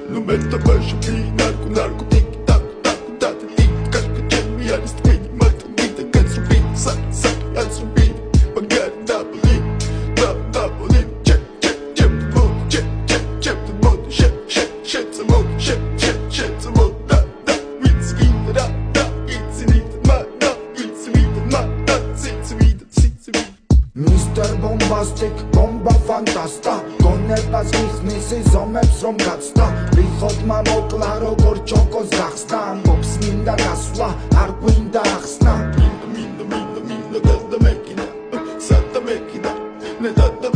No meta baixo que narco narco tic tac tac tac tic tac que me ares tem mata vida que subir sac sac a subir pagar double double check check check check check check the mode shit shit shit the mode shit shit shit the mode da it's in da it's in it ma da it's in it ma da it's in it Mr. Bombastic, bomba fantasta გონებას გიხსნის ზომებს რომ გაცდა ვიხოთ მამოკლა როგორ ჩოკოს გახსნა ამბობს მინდა გასვლა არ გვინდა ახსნა მინდა და მექინა სადა მექინა ნედა და